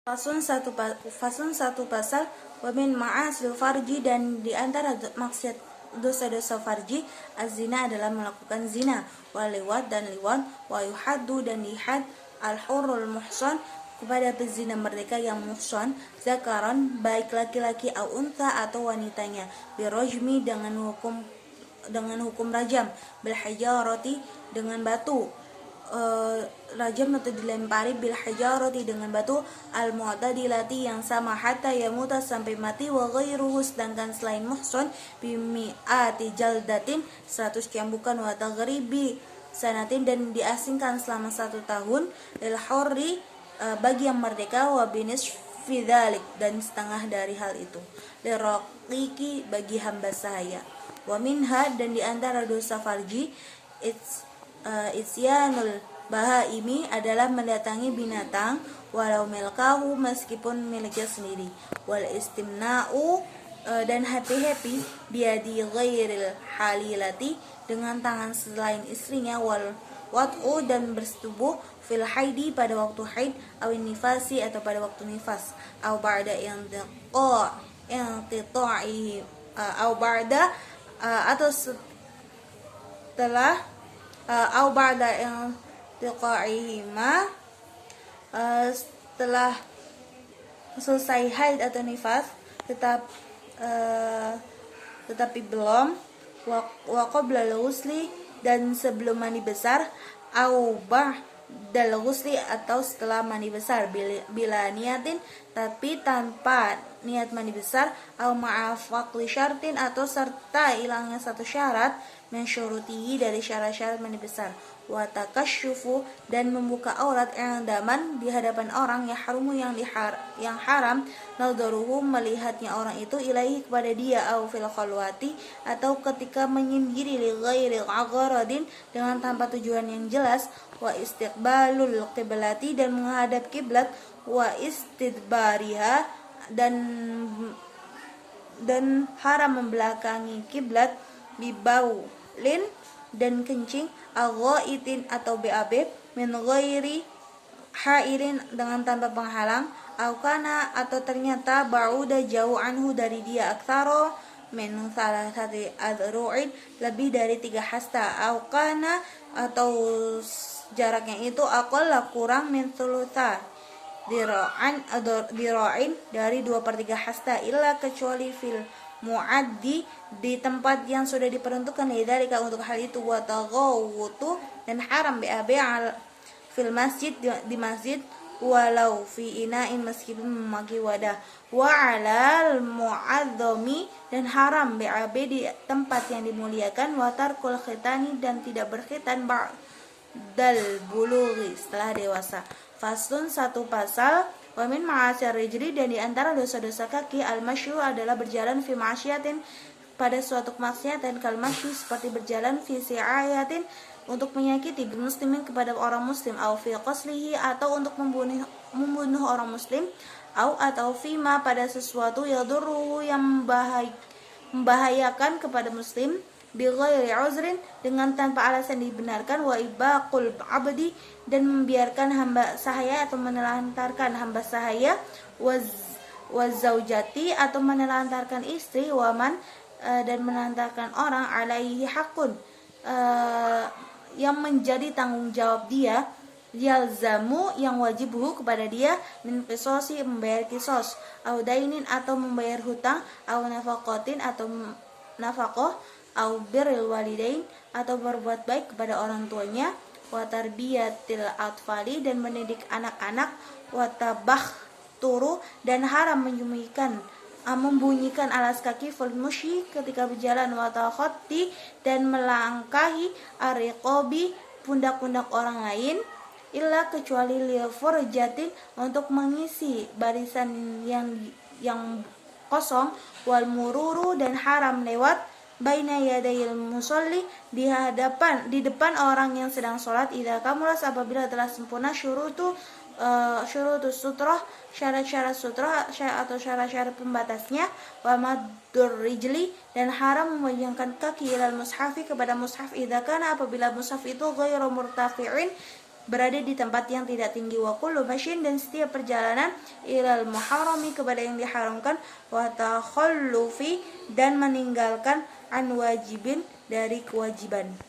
Fasun satu pasal wa min ma'asil farji, dan di antara maksiat dosa-dosa farji az-zina adalah melakukan zina, wa liwat dan liwat, wa yuhaddu dan dihad al-hurrul muhsan kepada pezina merdeka yang muhsan, zakaran baik laki-laki au unta atau wanitanya, birojmi dengan hukum rajam, bil hijarati dengan batu, rajam atau dilempari, bil hijarati dengan batu, al mu'tadilati yang sama, hatta yamuta sampai mati, wa ghairuhu sedangkan selain muhsan bimi'ati jaldatin 100 cambukan, wa taghribi sanatin dan diasingkan selama 1 tahun, lil hurri bagi yang merdeka, wa binis fidzalik dan setengah dari hal itu, liraqiqi bagi hamba sahaya, wa minha dan di antara dosa farji isyanul bahaimi adalah mendatangi binatang, walau milkahu meskipun miliknya sendiri, wal istimna'u dan happy biadi ghairil halilati dengan tangan selain istrinya, wal wat'u dan bersetubuh fil haidi pada waktu haid, awin nifasi atau pada waktu nifas, au ba'da inqita'i au ba'da atau setelah au ba'da inqita'ihima setelah selesai haid atau nifas, tetapi belum, wa qabla al-ghusli dan sebelum mandi besar, au ba'dal ghusli atau setelah mandi besar, bila niatin tapi tanpa niat mandi besar, au ma'a faqli syartin atau serta hilangnya satu syarat, min syurutihi dari syarat-syarat mandi besar, wa takasyufu dan membuka aurat daman di hadapan orang, yahrumu yang haram, nadharuhu melihatnya orang itu, ilaihi kepada dia, au fil khalwati atau ketika menyendiri, li ghairi agharadin dengan tanpa tujuan yang jelas, wa istiqbalul qiblati dan menghadap kiblat, wa istidbariha dan haram membelakangi kiblat, bibaulin dan kencing, aghaitin atau BAB, min ghairi hailin dengan tanpa penghalang, au kana atau ternyata ba'uda jauh anhu dari dia, aktsaro min salasati adru'in lebih dari 3 hasta, au kana atau jaraknya itu aqalla kurang, min thulutsa dira'in dari 2/3 hasta, illa kecuali fil muaddi di tempat yang sudah diperuntukkan lidzalika untuk hal itu, wa taghawutu dan haram BAB fil masjid di masjid, walau fi ina'in meskipun memakai wadah, wa 'alal mu'azzami dan haram BAB di tempat yang dimuliakan, wa tarkul khitani dan tidak berkhitan ba'dal bulughi setelah dewasa. Faslun satu pasal, wa min ma'asyar rijli dan di antara dosa-dosa kaki, al-masyu adalah berjalan fi ma'asyatin pada suatu kemaksiatan, kal masyu seperti berjalan fi si'ayatin untuk menyakiti muslimin kepada orang muslim, au fi qaslihi atau untuk membunuh orang muslim, atau fima pada sesuatu yadurruhu yang membahayakan kepada muslim, bi ghairi uzrin dengan tanpa alasan dibenarkan, wa ibaqul abdi dan membiarkan hamba sahaya atau menelantarkan hamba sahaya, wazaujati atau menelantarkan istri, waman dan menelantarkan orang, alaihi hakun yang menjadi tanggung jawab dia, yalzamu yang wajibhu kepada dia, min qisosi membayar kisos, au dainin atau membayar hutang, au nafaqatin atau nafaqah, au birril walidain atau berbuat baik kepada orang tuanya, wa tarbiyatil atfali dan mendidik anak-anak, wa tabahturu dan haram membunyikan alas kaki, fil mushi ketika berjalan, wa takhatti dan melangkahi, ariqobi pundak-pundak orang lain, illa kecuali li furjatin untuk mengisi barisan yang kosong, wal mururu dan haram lewat, baina yadayil musolli di depan orang yang sedang sholat, idza kamulas apabila telah sempurna syurutus sutrah syarat-syarat sutrah atau syarat-syarat pembatasnya, wa maddur rijli dan haram memanjangkan kaki ilal mushafi kepada mushaf, idza kana apabila mushaf itu ghairu murtafi'in berada di tempat yang tidak tinggi, wa kullu masyin, dan setiap perjalanan, ilal muharrami, kepada yang diharamkan, wa takhallufi, dan meninggalkan an wajibin, dari kewajiban.